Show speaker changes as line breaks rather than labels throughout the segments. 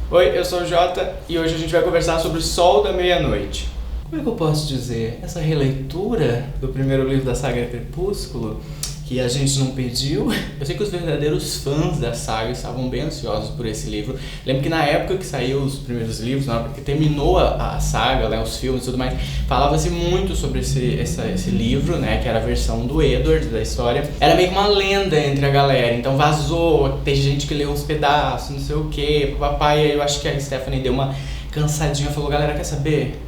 Oi, eu sou o Jota e hoje a gente vai conversar sobre Sol da Meia-Noite. Como é que eu posso dizer? Essa releitura do primeiro livro da saga Crepúsculo, que a gente não pediu. Eu sei que os verdadeiros fãs da saga estavam bem ansiosos por esse livro. Lembro que na época que saiu os primeiros livros, na época que terminou a saga, né, os filmes e tudo mais, falava-se muito sobre esse livro, né, que era a versão do Edward da história. Era meio que uma lenda entre a galera, então vazou, tem gente que leu uns pedaços, não sei o que, papai. Aí eu acho que a Stephanie deu uma cansadinha, falou, galera, quer saber?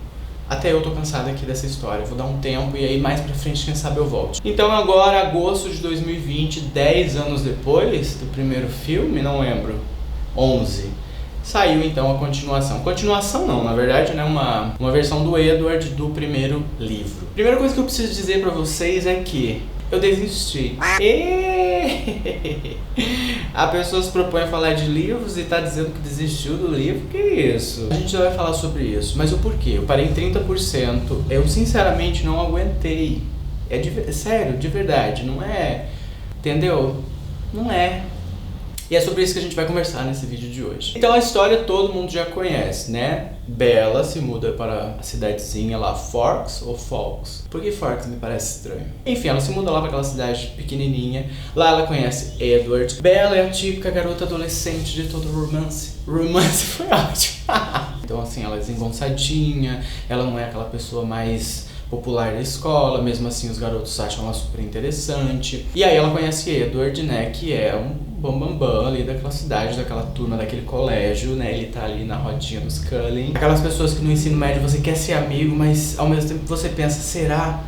Até eu tô cansada aqui dessa história, vou dar um tempo e aí mais pra frente, quem sabe eu volte. Então agora, agosto de 2020, 10 anos depois do primeiro filme, não lembro, 11, saiu então a continuação. Continuação não, na verdade, né, uma versão do Edward do primeiro livro. Primeira coisa que eu preciso dizer pra vocês é que eu desisti. A pessoa se propõe a falar de livros e tá dizendo que desistiu do livro. Que isso? A gente já vai falar sobre isso. Mas o porquê? Eu parei em 30%. Eu sinceramente não aguentei. Sério, de verdade. Não é... Entendeu? Não é. E é sobre isso que a gente vai conversar nesse vídeo de hoje. Então a história todo mundo já conhece, né? Bella se muda para a cidadezinha lá, Forks ou Falks? Por que Forks me parece estranho? Enfim, ela se muda lá para aquela cidade pequenininha. Lá ela conhece Edward. Bella é a típica garota adolescente de todo romance. Romance foi ótimo. Então assim, ela é desengonçadinha, ela não é aquela pessoa mais popular da escola, mesmo assim os garotos acham ela super interessante. E aí ela conhece Edward, né, que é um bambambam ali daquela cidade, daquela turma, daquele colégio, né, ele tá ali na rodinha dos Cullen. Aquelas pessoas que no ensino médio você quer ser amigo, mas ao mesmo tempo você pensa, será?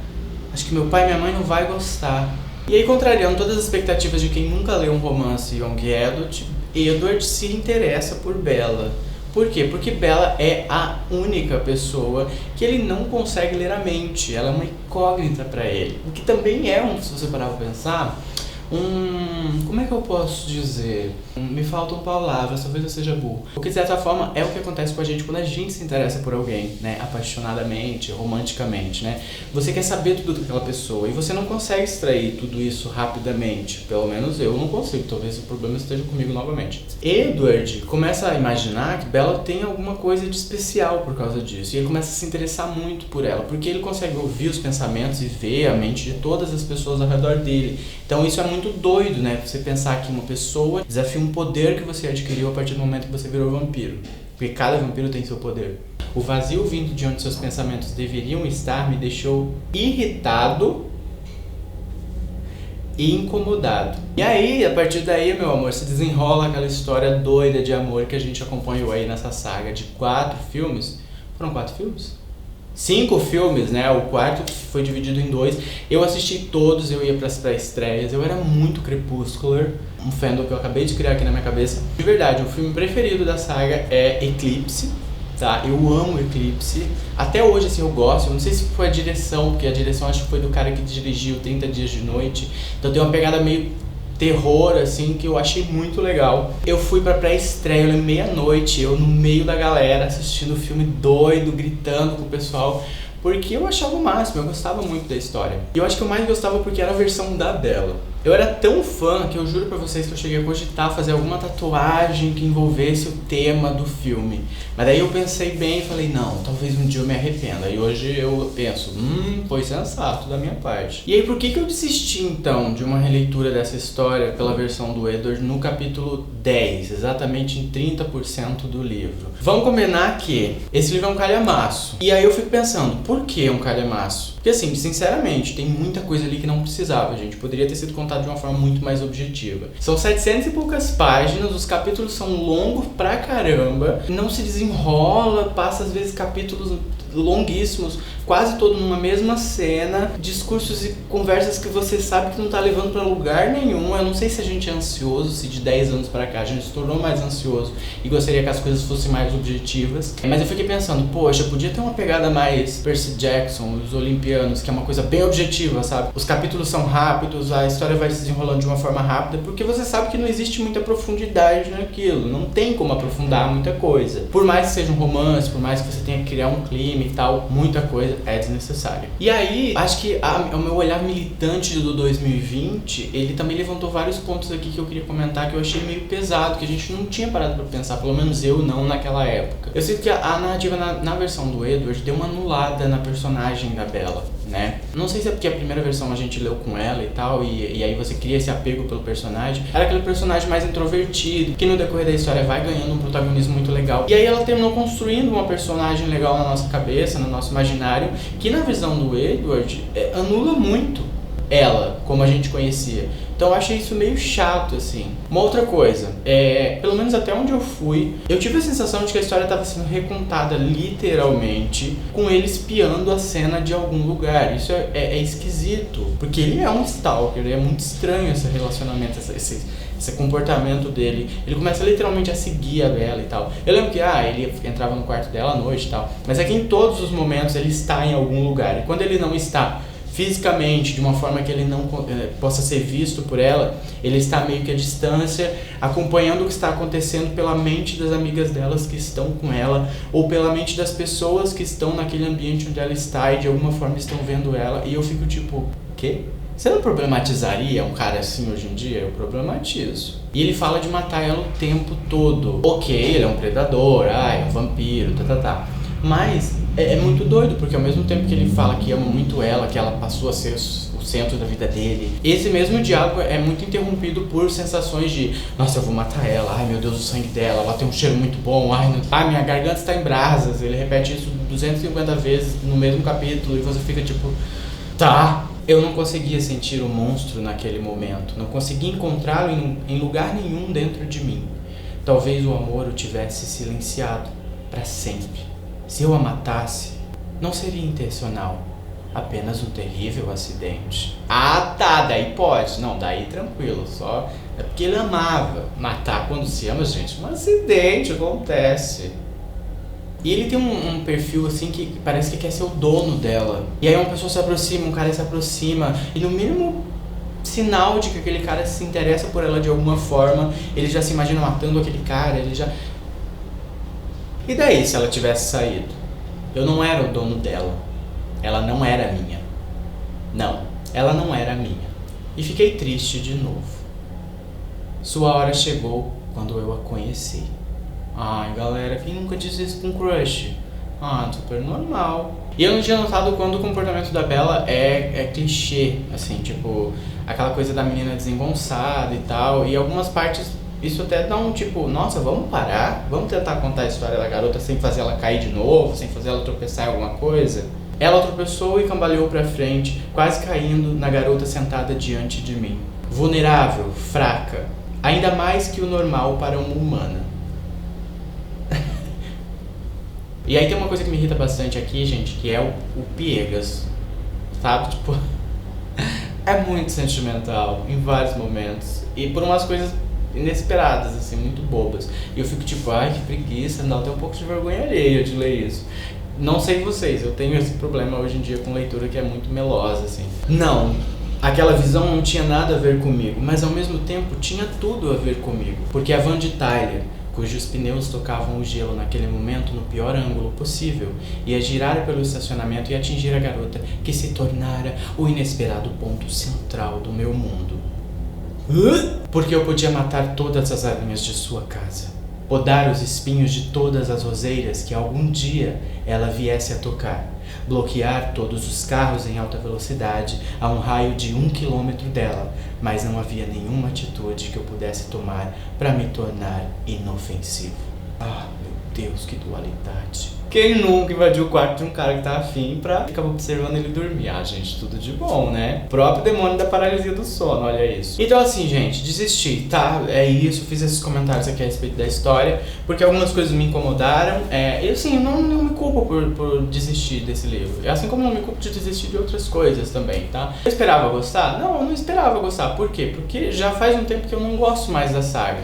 Acho que meu pai e minha mãe não vai gostar. E aí, contrariando todas as expectativas de quem nunca leu um romance young adult, Edward se interessa por Bella. Por quê? Porque Bella é a única pessoa que ele não consegue ler a mente. Ela é uma incógnita para ele. O que também é, se você parar pra pensar, como é que eu posso dizer? Me faltam palavras, talvez eu seja burro. Porque de certa forma é o que acontece com a gente quando a gente se interessa por alguém, né? Apaixonadamente, romanticamente, né? Você quer saber tudo daquela pessoa e você não consegue extrair tudo isso rapidamente. Pelo menos eu não consigo, talvez o problema esteja comigo novamente. Edward começa a imaginar que Bella tem alguma coisa de especial por causa disso. E ele começa a se interessar muito por ela, porque ele consegue ouvir os pensamentos e ver a mente de todas as pessoas ao redor dele. Então isso é muito doido, né? Você pensar que uma pessoa desafia um poder que você adquiriu a partir do momento que você virou vampiro. Porque cada vampiro tem seu poder. O vazio vindo de onde seus pensamentos deveriam estar me deixou irritado e incomodado. E aí, a partir daí, meu amor, se desenrola aquela história doida de amor que a gente acompanhou aí nessa saga de 4 filmes. Foram 4 filmes? 5 filmes, né? O quarto foi dividido em 2. Eu assisti todos, eu ia pras pré-estreias. Eu era muito Crepúscular, um fandom que eu acabei de criar aqui na minha cabeça. De verdade, o filme preferido da saga é Eclipse, tá? Eu amo Eclipse. Até hoje, assim, eu gosto. Eu não sei se foi a direção, porque a direção acho que foi do cara que dirigiu 30 Dias de Noite. Então tem uma pegada meio terror, assim, que eu achei muito legal. Eu fui pra pré-estreia, eu meia-noite, eu no meio da galera, assistindo o filme doido, gritando com o pessoal, porque eu achava o máximo, eu gostava muito da história. E eu acho que eu mais gostava porque era a versão da Bella. Eu era tão fã que eu juro pra vocês que eu cheguei a cogitar fazer alguma tatuagem que envolvesse o tema do filme. Mas daí eu pensei bem e falei, não, talvez um dia eu me arrependa. E hoje eu penso, foi sensato da minha parte. E aí por que eu desisti então de uma releitura dessa história pela versão do Edward no capítulo 10, exatamente em 30% do livro? Vamos combinar que esse livro é um calhamaço. E aí eu fico pensando, por que um calhamaço? Porque assim, sinceramente, tem muita coisa ali que não precisava, gente. Poderia ter sido contado de uma forma muito mais objetiva. São 700 e poucas páginas, os capítulos são longos pra caramba, não se desenrola, passa às vezes capítulos longuíssimos, quase todo numa mesma cena, discursos e conversas que você sabe que não tá levando pra lugar nenhum. Eu não sei se a gente é ansioso, se de 10 anos pra cá a gente se tornou mais ansioso e gostaria que as coisas fossem mais objetivas. Mas eu fiquei pensando, poxa, podia ter uma pegada mais Percy Jackson, os Olimpianos, que é uma coisa bem objetiva, sabe? Os capítulos são rápidos, a história vai se desenrolando de uma forma rápida, porque você sabe que não existe muita profundidade naquilo, não tem como aprofundar muita coisa. Por mais que seja um romance, por mais que você tenha que criar um clima, meme e tal, muita coisa é desnecessária. E aí, acho que o meu olhar militante do 2020, ele também levantou vários pontos aqui que eu queria comentar, que eu achei meio pesado, que a gente não tinha parado pra pensar, pelo menos eu não naquela época. Eu sinto que a narrativa na versão do Edward deu uma anulada na personagem da Bella, né? Não sei se é porque a primeira versão a gente leu com ela e tal, e aí você cria esse apego pelo personagem. Era aquele personagem mais introvertido, que no decorrer da história vai ganhando um protagonismo muito legal. E aí ela terminou construindo uma personagem legal na nossa cabeça, no nosso imaginário, que na visão do Edward anula muito ela, como a gente conhecia. Então eu achei isso meio chato, assim. Uma outra coisa, pelo menos até onde eu fui, eu tive a sensação de que a história estava sendo recontada literalmente, com ele espiando a cena de algum lugar. Isso é esquisito, porque ele é um stalker, é muito estranho esse relacionamento, esse comportamento dele. Ele começa literalmente a seguir a Bella e tal. Eu lembro que ele entrava no quarto dela à noite e tal, mas é que em todos os momentos ele está em algum lugar. E quando ele não está fisicamente, de uma forma que ele não possa ser visto por ela, ele está meio que à distância, acompanhando o que está acontecendo pela mente das amigas delas que estão com ela, ou pela mente das pessoas que estão naquele ambiente onde ela está e de alguma forma estão vendo ela. E eu fico tipo, quê? Você não problematizaria um cara assim hoje em dia? Eu problematizo. E ele fala de matar ela o tempo todo. Ok, ele é um predador, é um vampiro, Mas é muito doido, porque ao mesmo tempo que ele fala que ama muito ela, que ela passou a ser o centro da vida dele, esse mesmo diálogo é muito interrompido por sensações de nossa, eu vou matar ela, ai meu Deus, o sangue dela, ela tem um cheiro muito bom, minha garganta está em brasas. Ele repete isso 250 vezes no mesmo capítulo e você fica tipo, tá. Eu não conseguia sentir o monstro naquele momento, não conseguia encontrá-lo em lugar nenhum dentro de mim. Talvez o amor o tivesse silenciado para sempre. Se eu a matasse, não seria intencional, apenas um terrível acidente. Ah tá, daí pode. Não, daí tranquilo, só é porque ele amava. Matar quando se ama, gente, um acidente acontece. E ele tem um perfil assim que parece que quer ser o dono dela. E aí uma pessoa se aproxima, um cara se aproxima, e no mínimo sinal de que aquele cara se interessa por ela de alguma forma, ele já se imagina matando aquele cara, ele já... E daí se ela tivesse saído? Eu não era o dono dela. Ela não era minha. Não, ela não era minha. E fiquei triste de novo. Sua hora chegou quando eu a conheci. Ai, galera, quem nunca diz isso com crush? Super normal. E eu não tinha notado quando o comportamento da Bella é clichê, assim, tipo, aquela coisa da menina desengonçada e tal. E algumas partes... Isso até dá um tipo, nossa, vamos parar? Vamos tentar contar a história da garota sem fazer ela cair de novo, sem fazer ela tropeçar em alguma coisa? Ela tropeçou e cambaleou pra frente, quase caindo na garota sentada diante de mim. Vulnerável, fraca, ainda mais que o normal para uma humana. E aí tem uma coisa que me irrita bastante aqui, gente, que é o piegas, sabe? Tipo, é muito sentimental em vários momentos. E por umas coisas inesperadas, assim, muito bobas. E eu fico tipo, ai, que preguiça, dá até um pouco de vergonha alheia de ler isso. Não sei vocês, eu tenho esse problema hoje em dia com leitura que é muito melosa, assim. Não, aquela visão não tinha nada a ver comigo, mas ao mesmo tempo tinha tudo a ver comigo. Porque a van de Tyler, cujos pneus tocavam o gelo naquele momento no pior ângulo possível, ia girar pelo estacionamento e atingir a garota, que se tornara o inesperado ponto central do meu mundo. Porque eu podia matar todas as aranhas de sua casa, podar os espinhos de todas as roseiras que algum dia ela viesse a tocar, bloquear todos os carros em alta velocidade a um raio de 1 quilômetro dela, mas não havia nenhuma atitude que eu pudesse tomar para me tornar inofensivo. Ah, meu Deus, que dualidade. Quem nunca invadiu o quarto de um cara que tá afim pra ficar observando ele dormir? Ah, gente, tudo de bom, né? O próprio demônio da paralisia do sono, olha isso. Então assim, gente, desisti, tá? É isso, fiz esses comentários aqui a respeito da história, porque algumas coisas me incomodaram. E assim, eu não me culpo por desistir desse livro. Assim como não me culpo de desistir de outras coisas também, tá? Eu esperava gostar? Não, eu não esperava gostar. Por quê? Porque já faz um tempo que eu não gosto mais da saga.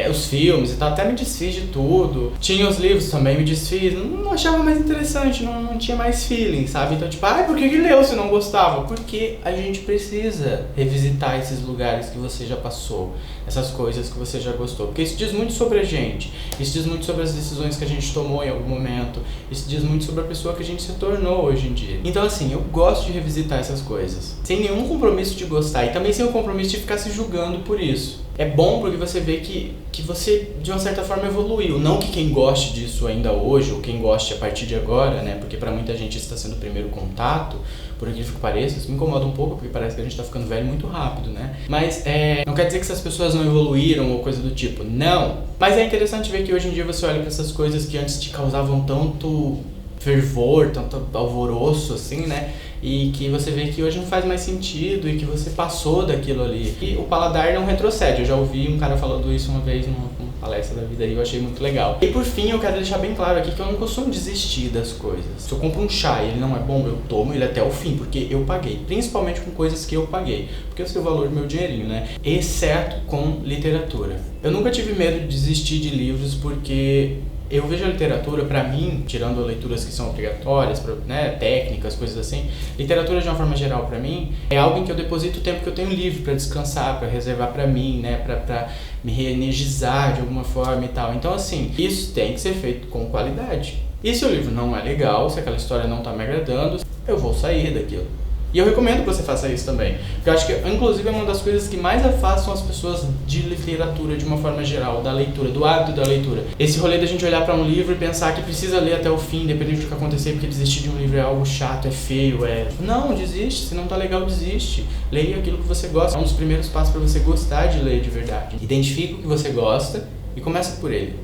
os filmes e tal, até me desfiz de tudo. Tinha os livros também, me desfiz, não achava mais interessante, não tinha mais feeling, sabe? Então tipo, por que leu se não gostava? Porque a gente precisa revisitar esses lugares que você já passou, essas coisas que você já gostou, porque isso diz muito sobre a gente, isso diz muito sobre as decisões que a gente tomou em algum momento, isso diz muito sobre a pessoa que a gente se tornou hoje em dia. Então assim, eu gosto de revisitar essas coisas, sem nenhum compromisso de gostar e também sem o compromisso de ficar se julgando por isso. É bom porque você vê que você, de uma certa forma, evoluiu. Não que quem goste disso ainda hoje, ou quem goste a partir de agora, né? Porque pra muita gente isso está sendo o primeiro contato, por incrível que pareça, isso me incomoda um pouco, porque parece que a gente tá ficando velho muito rápido, né? Mas não quer dizer que essas pessoas não evoluíram ou coisa do tipo, não. Mas é interessante ver que hoje em dia você olha pra essas coisas que antes te causavam tanto fervor, tanto alvoroço, assim, né? E que você vê que hoje não faz mais sentido e que você passou daquilo ali. E o paladar não retrocede. Eu já ouvi um cara falando isso uma vez numa palestra da vida e eu achei muito legal. E por fim, eu quero deixar bem claro aqui que eu não costumo desistir das coisas. Se eu compro um chá e ele não é bom, eu tomo ele até o fim, porque eu paguei. Principalmente com coisas que eu paguei, porque eu sei o valor do meu dinheirinho, né? Exceto com literatura. Eu nunca tive medo de desistir de livros porque eu vejo a literatura, pra mim, tirando leituras que são obrigatórias, né, técnicas, coisas assim, literatura de uma forma geral pra mim é algo em que eu deposito o tempo que eu tenho livre pra descansar, pra reservar pra mim, né, pra me reenergizar de alguma forma e tal. Então assim, isso tem que ser feito com qualidade. E se o livro não é legal, se aquela história não tá me agradando, eu vou sair daquilo. E eu recomendo que você faça isso também, porque eu acho que, inclusive, é uma das coisas que mais afastam as pessoas de literatura de uma forma geral, da leitura, do hábito da leitura. Esse rolê da gente olhar pra um livro e pensar que precisa ler até o fim, independente do que acontecer, porque desistir de um livro é algo chato, é feio, Não, desiste, se não tá legal, desiste. Leia aquilo que você gosta. É um dos primeiros passos pra você gostar de ler de verdade. Identifica o que você gosta e começa por ele.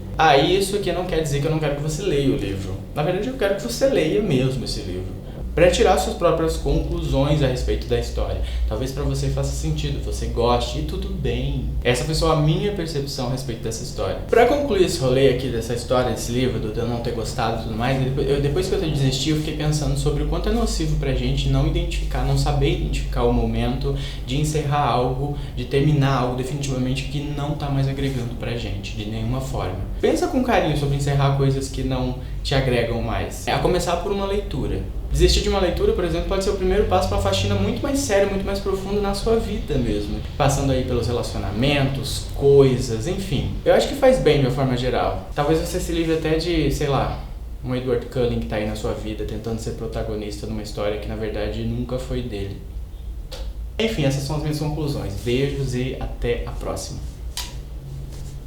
Isso aqui não quer dizer que eu não quero que você leia o livro. Na verdade, eu quero que você leia mesmo esse livro, para tirar suas próprias conclusões a respeito da história. Talvez para você faça sentido, você goste e tudo bem. Essa foi só a minha percepção a respeito dessa história. Para concluir esse rolê aqui dessa história, desse livro, de eu não ter gostado e tudo mais, depois que eu desisti, eu fiquei pensando sobre o quanto é nocivo pra gente não identificar, não saber identificar o momento de encerrar algo, de terminar algo definitivamente que não tá mais agregando pra gente, de nenhuma forma. Pensa com carinho sobre encerrar coisas que não te agregam mais. A começar por uma leitura. Desistir de uma leitura, por exemplo, pode ser o primeiro passo para uma faxina muito mais séria, muito mais profunda na sua vida mesmo. Passando aí pelos relacionamentos, coisas, enfim. Eu acho que faz bem de uma forma geral. Talvez você se livre até de, sei lá, um Edward Cullen que tá aí na sua vida tentando ser protagonista numa história que na verdade nunca foi dele. Enfim, essas são as minhas conclusões. Beijos e até a próxima.